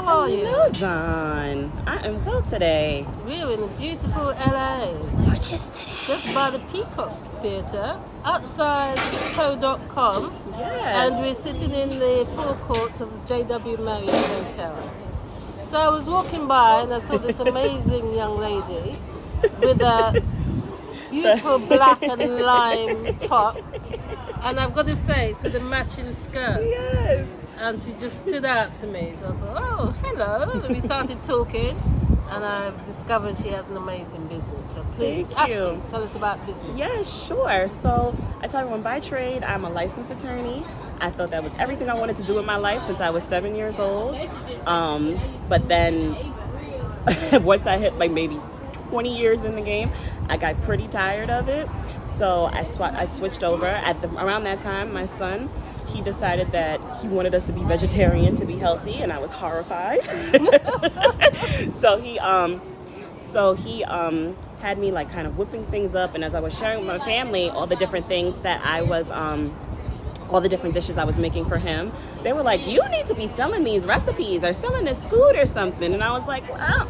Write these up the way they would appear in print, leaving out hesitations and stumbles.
how are you? Hello, Don. I am well today. We're in beautiful LA, Gorgeous today. just by the Peacock Theatre, outside toe.com, Yes. and we're sitting in the forecourt of JW Marriott Hotel. So I was walking by and I saw this amazing young lady with a beautiful black and lime top, and I've got to say, it's with a matching skirt. Yes. And she just stood out to me. So I thought, oh, hello. And we started talking, and I've discovered she has an amazing business. So please, Thank you. Ashlee, tell us about business. Yeah, sure. So I tell everyone by trade, I'm a licensed attorney. I thought that was everything I wanted to do in my life since I was 7 years old. But then once I hit like maybe 20 years in the game, I got pretty tired of it. So I switched over. Around that time, my son, he decided that he wanted us to be vegetarian to be healthy, and I was horrified. So he had me like kind of whipping things up, and as I was sharing with my family all the different things that I was all the different dishes I was making for him, they were like, you need to be selling these recipes or selling this food or something. And I was like, well,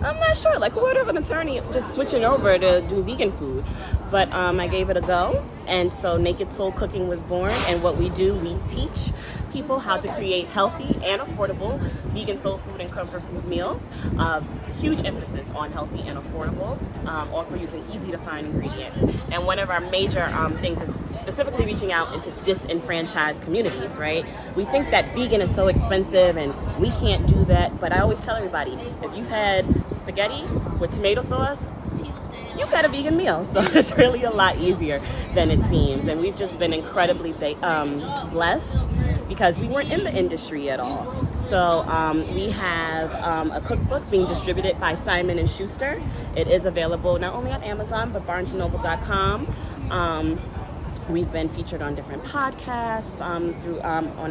I'm not sure. Like, who would have an attorney just switching over to do vegan food? But I gave it a go, and so Naked Soul Cooking was born. And what we do, we teach people how to create healthy and affordable vegan soul food and comfort food meals. Huge emphasis on healthy and affordable, also using easy to find ingredients. And one of our major things is specifically reaching out into disenfranchised communities, right? We think that vegan is so expensive and we can't do that, but I always tell everybody, if you've had spaghetti with tomato sauce, you've had a vegan meal. So it's really a lot easier than it seems. And we've just been incredibly blessed because we weren't in the industry at all. So we have a cookbook being distributed by Simon & Schuster. It is available not only on Amazon, but barnesandnoble.com. We've been featured on different podcasts on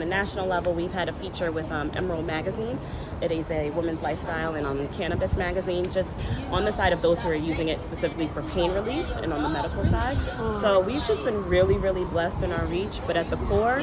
a national level. We've had a feature with Emerald Magazine. It is a women's lifestyle, and Cannabis Magazine, just on the side of those who are using it specifically for pain relief and on the medical side. So we've just been really, really blessed in our reach. But at the core,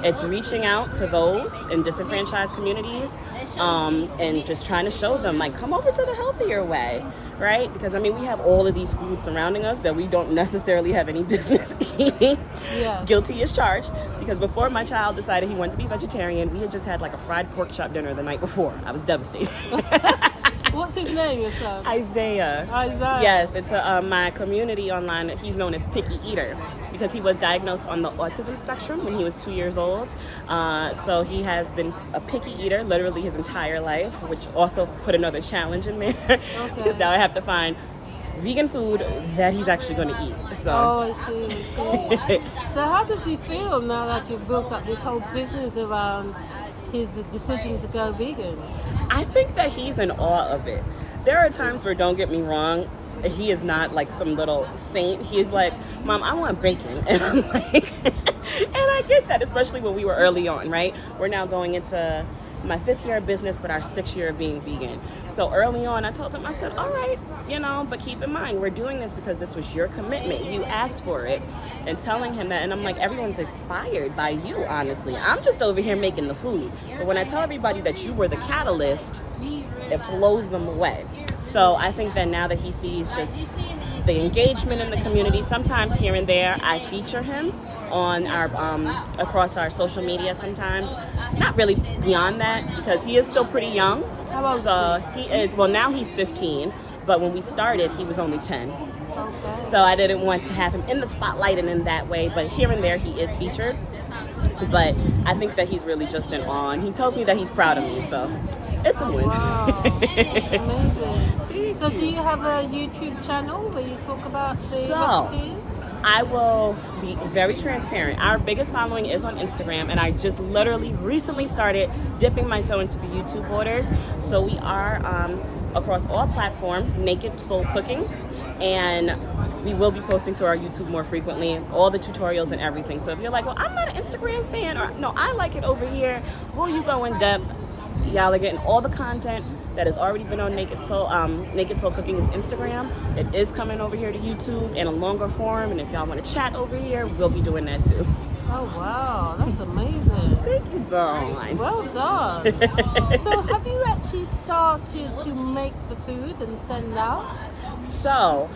it's reaching out to those in disenfranchised communities and just trying to show them, like, come over to the healthier way. Right? Because, we have all of these foods surrounding us that we don't necessarily have any business eating. Yes. Guilty as charged. Because before my child decided he wanted to be vegetarian, we had just had like a fried pork chop dinner the night before. I was devastated. What's his name, your son? Isaiah. Yes, it's my community online. He's known as Picky Eater because he was diagnosed on the autism spectrum when he was 2 years old. So he has been a picky eater literally his entire life, which also put another challenge in there. Because now I have to find vegan food that he's actually going to eat. So. Oh, I see. So how does he feel now that you've built up this whole business around his decision to go vegan? I think that he's in awe of it. There are times where, don't get me wrong, he is not like some little saint. He is like, Mom, I want bacon. And I'm like, and I get that, especially when we were early on, right? We're now going into my 5th year of business, but our 6th year of being vegan. So early on, I told him, I said, all right, but keep in mind, we're doing this because this was your commitment. You asked for it. And telling him that, and I'm like, everyone's inspired by you, honestly. I'm just over here making the food. But when I tell everybody that you were the catalyst, it blows them away. So I think that now that he sees just the engagement in the community, sometimes here and there, I feature him on our across our social media sometimes. Not really beyond that, because he is still pretty young. How old So he is, well, now he's 15, but when we started, he was only 10. Okay. So I didn't want to have him in the spotlight and in that way, but here and there he is featured. But I think that he's really just in awe, and he tells me that he's proud of me, so it's a win. Wow, that's amazing. So do you have a YouTube channel where you talk about the recipes? I will be very transparent. Our biggest following is on Instagram, and I just literally recently started dipping my toe into the YouTube waters. So we are across all platforms, Naked Soul Cooking, and we will be posting to our YouTube more frequently, all the tutorials and everything. So if you're like, well, I'm not an Instagram fan, or no, I like it over here, will you go in depth? Y'all are getting all the content that has already been on Naked Soul. Naked Soul Cooking is Instagram. It is coming over here to YouTube in a longer form, and if y'all want to chat over here, we'll be doing that too. Oh wow, that's amazing. Thank you, darling. Well done. So have you actually started to make the food and send out? So,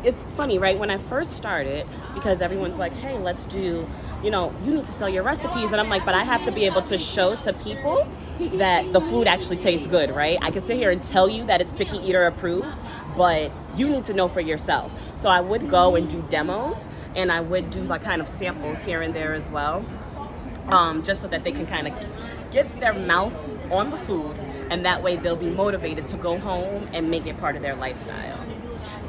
it's funny, right? When I first started, because everyone's like, hey, let's do, you need to sell your recipes. And I'm like, but I have to be able to show to people that the food actually tastes good, right? I can sit here and tell you that it's picky eater approved, but you need to know for yourself. So I would go and do demos, and I would do like kind of samples here and there as well, just so that they can kind of get their mouth on the food, and that way they'll be motivated to go home and make it part of their lifestyle.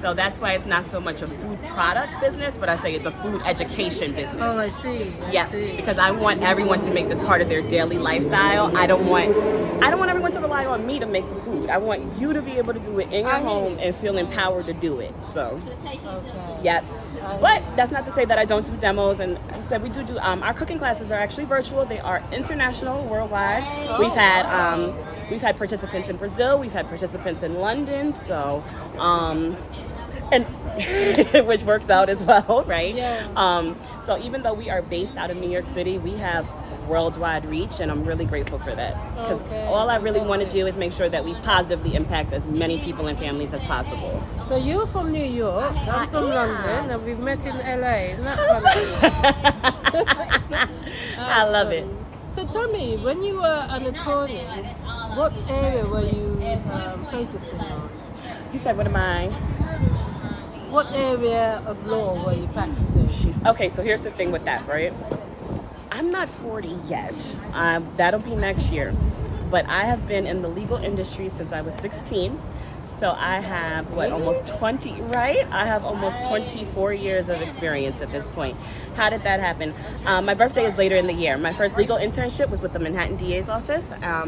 So that's why it's not so much a food product business, but I say it's a food education business. Oh, I see. Yes, because I want everyone to make this part of their daily lifestyle. I don't want everyone to rely on me to make the food. I want you to be able to do it in your home and feel empowered to do it. So, yep. But that's not to say that I don't do demos. And like I said, we do our cooking classes are actually virtual. They are international, worldwide. We've had participants in Brazil. We've had participants in London. So, and which works out as well, right? Yeah. So even though we are based out of New York City, we have worldwide reach, and I'm really grateful for that. Because all I really want to do is make sure that we positively impact as many people and families as possible. So you're from New York, I'm from London, and we've met in LA. Isn't that funny? I love it. So tell me, when you were an attorney, what area were you focusing on? You said, what am I? What area of law were you practicing? Okay, so here's the thing with that, right? I'm not 40 yet. That'll be next year. But I have been in the legal industry since I was 16. So I have, almost 20, right? I have almost 24 years of experience at this point. How did that happen? My birthday is later in the year. My first legal internship was with the Manhattan DA's office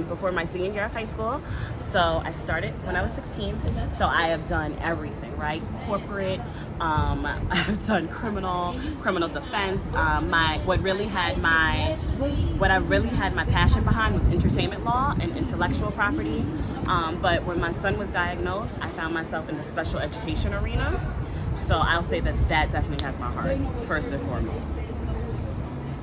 before my senior year of high school. So I started when I was 16. So I have done everything, right? Corporate, I've done criminal defense. What I really had my passion behind was entertainment law and intellectual property. But when my son was diagnosed, I found myself in the special education arena. So I'll say that definitely has my heart, first and foremost.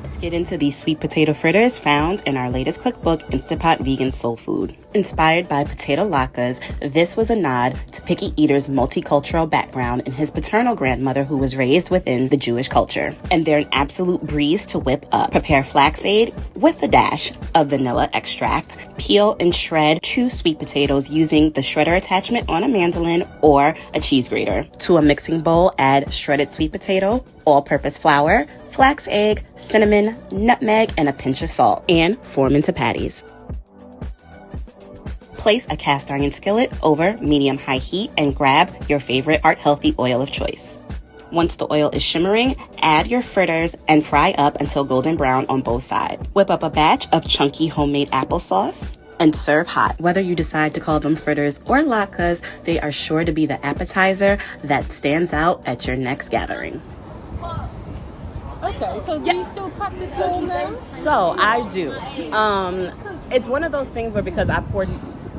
Let's get into these sweet potato fritters found in our latest cookbook, Instapot Vegan Soul Food. Inspired by potato latkes, this was a nod to Picky Eater's multicultural background and his paternal grandmother who was raised within the Jewish culture. And they're an absolute breeze to whip up. Prepare flaxseed with a dash of vanilla extract. Peel and shred 2 sweet potatoes using the shredder attachment on a mandolin or a cheese grater. To a mixing bowl, add shredded sweet potato, all-purpose flour, flax egg, cinnamon, nutmeg, and a pinch of salt, and form into patties. Place a cast iron skillet over medium-high heat and grab your favorite heart-healthy oil of choice. Once the oil is shimmering, add your fritters and fry up until golden brown on both sides. Whip up a batch of chunky homemade applesauce and serve hot. Whether you decide to call them fritters or latkes, they are sure to be the appetizer that stands out at your next gathering. Okay, so do you still practice law now? So I do. It's one of those things where because I poured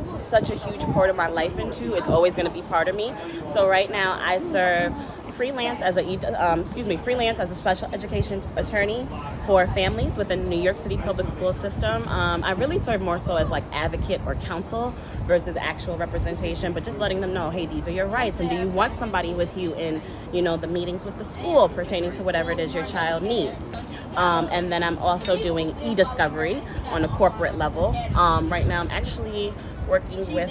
such a huge part of my life into, it's always going to be part of me. So right now I serve freelance as a special education attorney for families within the New York City public school system. I really serve more so as like advocate or counsel versus actual representation, but just letting them know, hey, these are your rights, and do you want somebody with you in, the meetings with the school pertaining to whatever it is your child needs. And then I'm also doing e-discovery on a corporate level. Right now I'm actually working with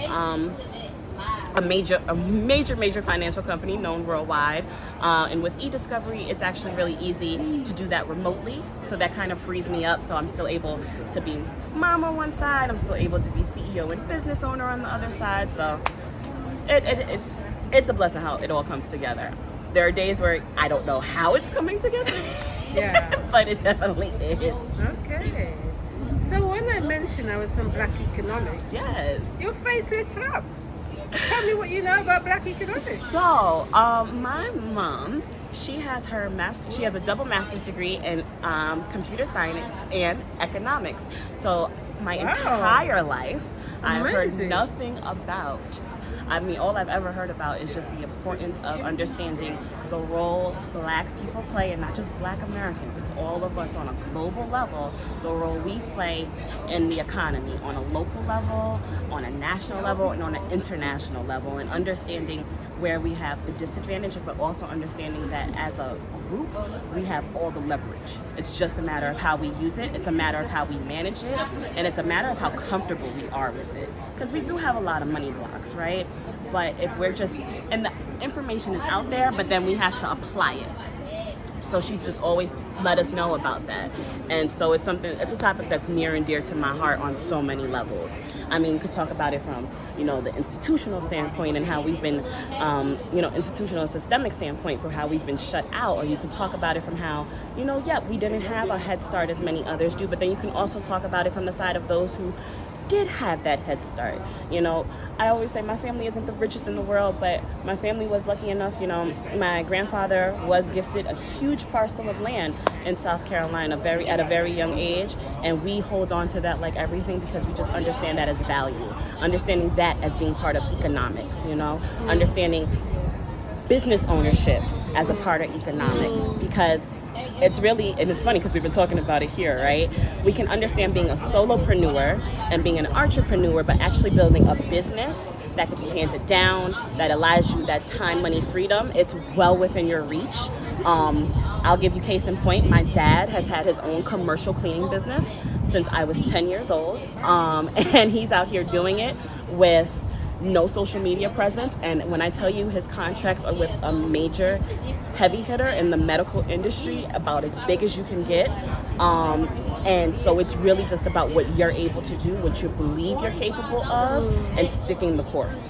a major financial company known worldwide, and with e-discovery it's actually really easy to do that remotely, so that kind of frees me up, so I'm still able to be mom on one side, I'm still able to be CEO and business owner on the other side. So it's a blessing how it all comes together. There are days where I don't know how it's coming together, but it definitely is. Okay. So when I mentioned I was from Black Economics, Yes. your face lit up. Tell me what you know about Black Economics. So, my mom, she has a double master's degree in computer science and economics. So my entire life, I've heard nothing about I mean, all I've ever heard about is just the importance of understanding the role Black people play, and not just Black Americans. It's all of us on a global level, the role we play in the economy on a local level, on a national level, and on an international level, and understanding where we have the disadvantage, but also understanding that as a group, we have all the leverage. It's just a matter of how we use it, it's a matter of how we manage it, and it's a matter of how comfortable we are with it. Because we do have a lot of money blocks, right? But if we're just, and the information is out there, but then we have to apply it. So she's just always let us know about that. And so it's a topic that's near and dear to my heart on so many levels. I mean, you could talk about it from, the institutional standpoint and how we've been, institutional and systemic standpoint for how we've been shut out. Or you can talk about it from how, we didn't have a head start as many others do. But then you can also talk about it from the side of those who did have that head start. I always say my family isn't the richest in the world, but my family was lucky enough. My grandfather was gifted a huge parcel of land in South Carolina at a very young age, and we hold on to that like everything because we just understand that as value, understanding that as being part of economics, understanding business ownership as a part of economics, because it's really, and it's funny because we've been talking about it here, right? We can understand being a solopreneur and being an entrepreneur, but actually building a business that can be handed down, that allows you that time, money, freedom. It's well within your reach. I'll give you case in point. My dad has had his own commercial cleaning business since I was 10 years old. And he's out here doing it with no social media presence, and when I tell you his contracts are with a major heavy hitter in the medical industry, about as big as you can get, and so it's really just about what you're able to do, what you believe you're capable of, and sticking the course.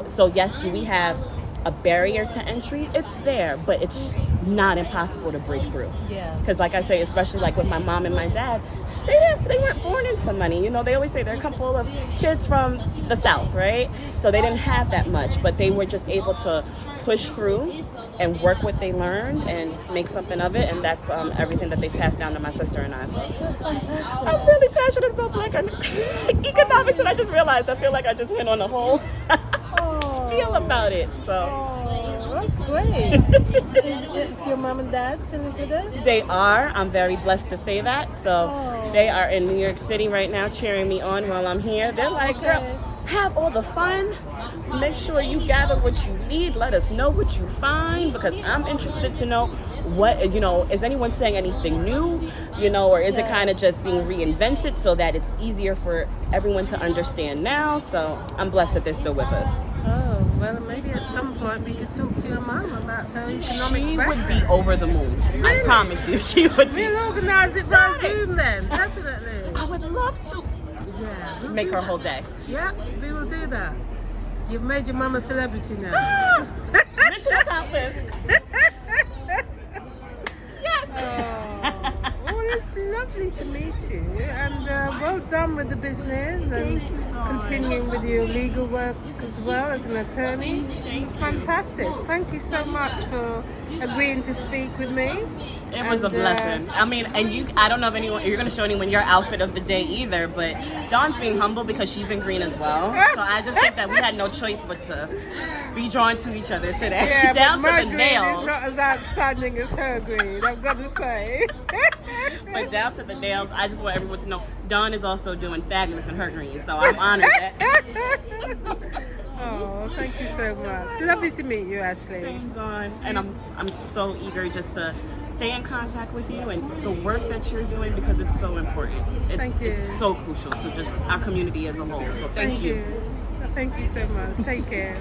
So yes, do we have a barrier to entry? It's there, but it's not impossible to break through. Yes. Because like I say, especially like with my mom and my dad, they weren't born into money. They always say they're a couple of kids from the South, right? So they didn't have that much, but they were just able to push through and work what they learned and make something of it, and that's everything that they passed down to my sister and I. So That's fantastic. I'm really passionate about Black economics, and I just realized I feel like I just went on a whole spiel about it. So. That's great. Is your mom and dad still with us? They are. I'm very blessed to say that. So they are in New York City right now cheering me on while I'm here. They're like, girl, have all the fun. Make sure you gather what you need. Let us know what you find, because I'm interested to know what, is anyone saying anything new, or is it kind of just being reinvented so that it's easier for everyone to understand now? So I'm blessed that they're still with us. Oh, well, maybe at some point we could talk to your mom about her economic She background. would be over the moon. Really? I promise you, she would be. We'll organise it by Zoom then, definitely. I would love to. Yeah, we'll Make do her that. whole day. Yeah, we will do that. You've made your mum a celebrity now. Mission accomplished. Yes. Well, it's lovely to meet you, and well done with the business and continuing with your legal work as well as an attorney. It's fantastic. Thank you so much for agreeing to speak with me. It was a blessing. I mean, and I don't know if you're going to show anyone your outfit of the day either, but Dawn's being humble because she's in green as well. So I just think that we had no choice but to be drawn to each other today. Yeah, down but my to the green nails. is not as outstanding as her green, I've got to say. But down to the nails, I just want everyone to know Dawn is also doing fabulous in her green, so I'm honored that. Oh, thank you so much. Lovely to meet you, Ashlee. Same, Dawn. And I'm so eager just to stay in contact with you and the work that you're doing, because it's so important. Thank you. It's so crucial to just our community as a whole. So thank you. Thank you so much. Take care.